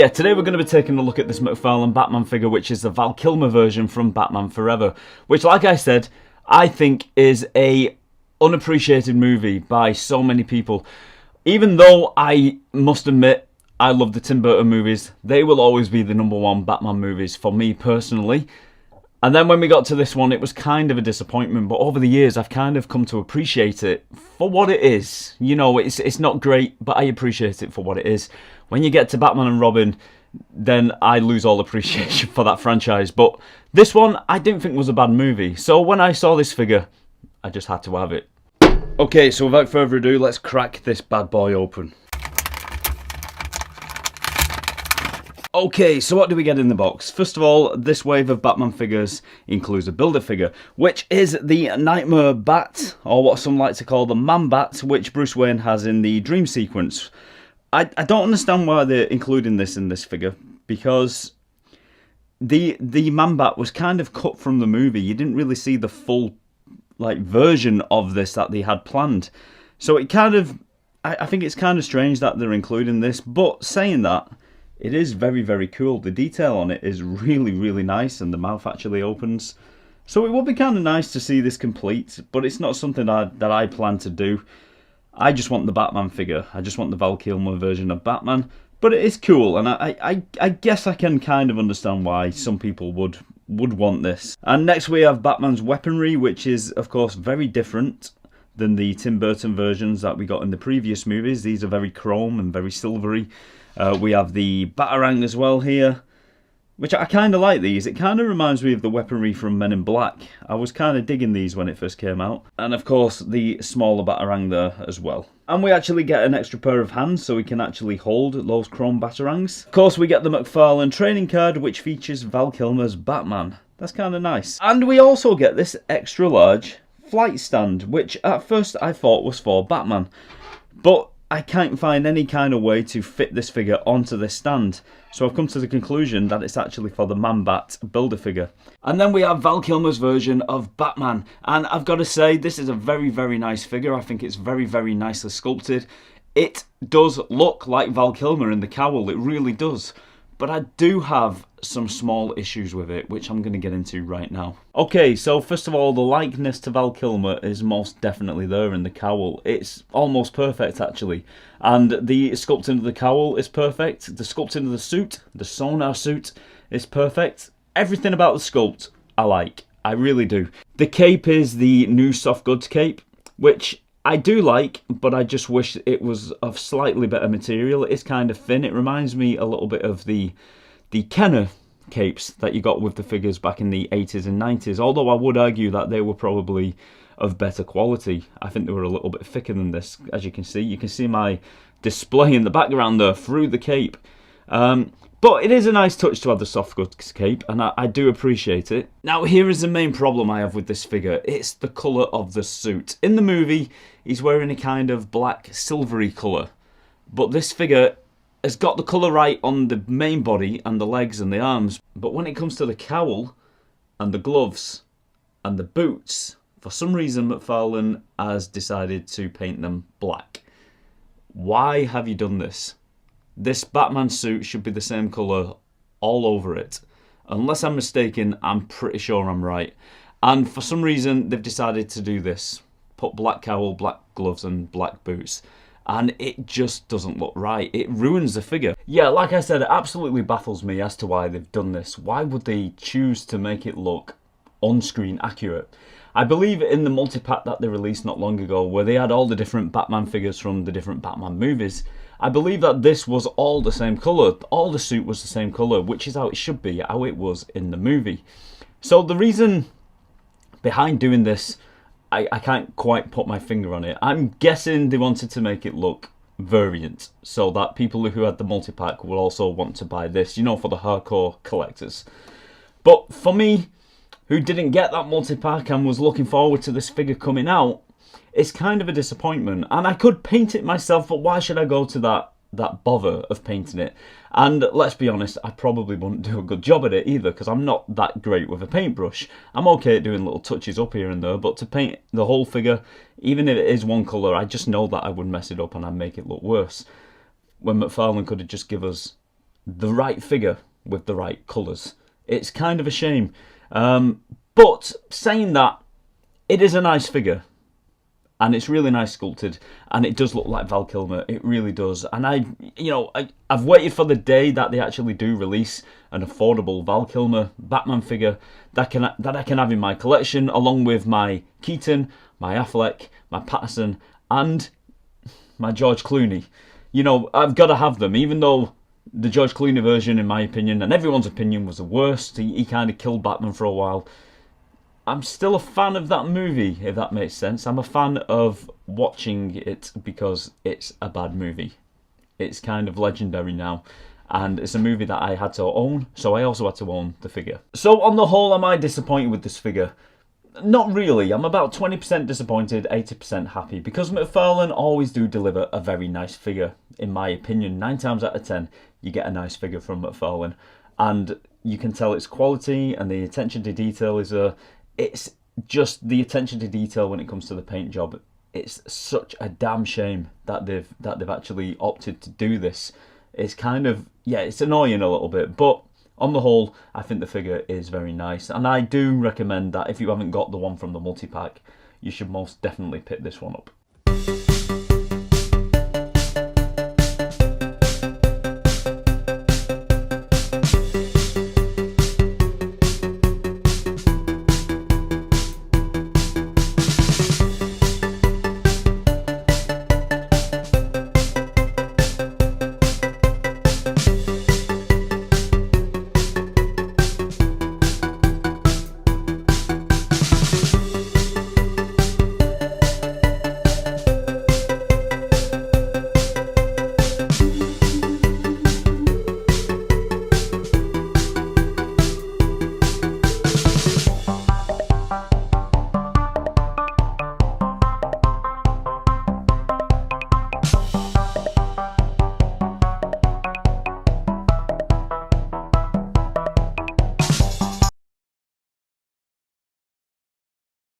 Yeah, today we're going to be taking a look at this Mcfarlane Batman figure, which is the Val Kilmer version from Batman Forever, which, like I said, I think is a unappreciated movie by so many people. Even though I must admit I love the Tim Burton movies, they will always be the #1 Batman movies for me personally. And then when we got to this one, it was kind of a disappointment, but over the years I've kind of come to appreciate it for what it is. You know, it's not great, but I appreciate it for what it is. When you get to Batman and Robin, then I lose all appreciation for that franchise. But this one, I didn't think was a bad movie. So when I saw this figure, I just had to have it. Okay, so without further ado, let's crack this bad boy open. Okay, so what do we get in the box? First of all, this wave of Batman figures includes a builder figure, which is the Nightmare Bat, or what some like to call the Man Bat, which Bruce Wayne has in the dream sequence. I don't understand why they're including this in this figure, because the Man Bat was kind of cut from the movie. You didn't really see the full version of this that they had planned. So it kind of, I think it's kind of strange that they're including this, but saying that, it is very, very cool. The detail on it is really, really nice, and the mouth actually opens. So it would be kind of nice to see this complete, but it's not something that I plan to do. I just want the Batman figure. I just want the Val Kilmer version of Batman. But it is cool, and I guess I can kind of understand why some people would want this. And next we have Batman's weaponry, which is, of course, very different than the Tim Burton versions that we got in the previous movies. These are very chrome and very silvery. We have the Batarang as well here, which I kind of like these. It kind of reminds me of the weaponry from Men in Black. I was kind of digging these when it first came out. And of course the smaller Batarang there as well. And we actually get an extra pair of hands so we can actually hold those chrome Batarangs. Of course we get the Mcfarlane trading card, which features Val Kilmer's Batman. That's kind of nice. And we also get this extra large flight stand, which at first I thought was for Batman. But I can't find any kind of way to fit this figure onto this stand. So I've come to the conclusion that it's actually for the Man-Bat builder figure. And then we have Val Kilmer's version of Batman. And I've got to say, this is a very, very nice figure. I think it's very, very nicely sculpted. It does look like Val Kilmer in the cowl. It really does. But I do have some small issues with it, which I'm going to get into right now. Okay, so first of all, the likeness to Val Kilmer is most definitely there in the cowl. It's almost perfect, actually. And the sculpting of the cowl is perfect. The sculpting of the suit, the sonar suit, is perfect. Everything about the sculpt, I like. I really do. The cape is the new soft goods cape, which I do like, but I just wish it was of slightly better material. It's kind of thin. It reminds me a little bit of the Kenner capes that you got with the figures back in the 80s and 90s, although I would argue that they were probably of better quality. I think they were a little bit thicker than this, as you can see. You can see my display in the background there through the cape. But it is a nice touch to have the soft goods cape, and I do appreciate it. Now, here is the main problem I have with this figure. It's the colour of the suit. In the movie, he's wearing a kind of black, silvery colour. But this figure has got the colour right on the main body and the legs and the arms. But when it comes to the cowl and the gloves and the boots, for some reason Mcfarlane has decided to paint them black. Why have you done this? This Batman suit should be the same colour all over it. Unless I'm mistaken, I'm pretty sure I'm right. And for some reason, they've decided to do this. Put black cowl, black gloves and black boots. And it just doesn't look right. It ruins the figure. Yeah, like I said, it absolutely baffles me as to why they've done this. Why would they choose to make it look on-screen accurate? I believe in the multi-pack that they released not long ago, where they had all the different Batman figures from the different Batman movies, I believe that this was all the same colour. All the suit was the same colour, which is how it should be, how it was in the movie. So the reason behind doing this, I can't quite put my finger on it. I'm guessing they wanted to make it look variant, so that people who had the multi-pack will also want to buy this, you know, for the hardcore collectors. But for me, who didn't get that multi-pack and was looking forward to this figure coming out, it's kind of a disappointment. And I could paint it myself, but why should I go to that bother of painting it? And let's be honest, I probably wouldn't do a good job at it either, because I'm not that great with a paintbrush. I'm okay at doing little touches up here and there, but to paint the whole figure, even if it is one colour, I just know that I would mess it up and I'd make it look worse. When Mcfarlane could have just give us the right figure with the right colours. It's kind of a shame. But saying that, it is a nice figure. And it's really nice sculpted, and it does look like Val Kilmer. It really does. And I've waited for the day that they actually do release an affordable Val Kilmer Batman figure that I can have in my collection, along with my Keaton, my Affleck, my Patterson, and my George Clooney. I've got to have them, even though the George Clooney version, in my opinion, and everyone's opinion, was the worst. He kind of killed Batman for a while. I'm still a fan of that movie, if that makes sense. I'm a fan of watching it because it's a bad movie. It's kind of legendary now, and it's a movie that I had to own, so I also had to own the figure. So on the whole, am I disappointed with this figure? Not really. I'm about 20% disappointed, 80% happy, because Mcfarlane always do deliver a very nice figure, in my opinion. 9 times out of 10, you get a nice figure from Mcfarlane, and you can tell it's quality, and the attention to detail is it's just the attention to detail when it comes to the paint job. It's such a damn shame that they've actually opted to do this. It's kind of, it's annoying a little bit, but on the whole, I think the figure is very nice, and I do recommend that if you haven't got the one from the multi-pack, you should most definitely pick this one up.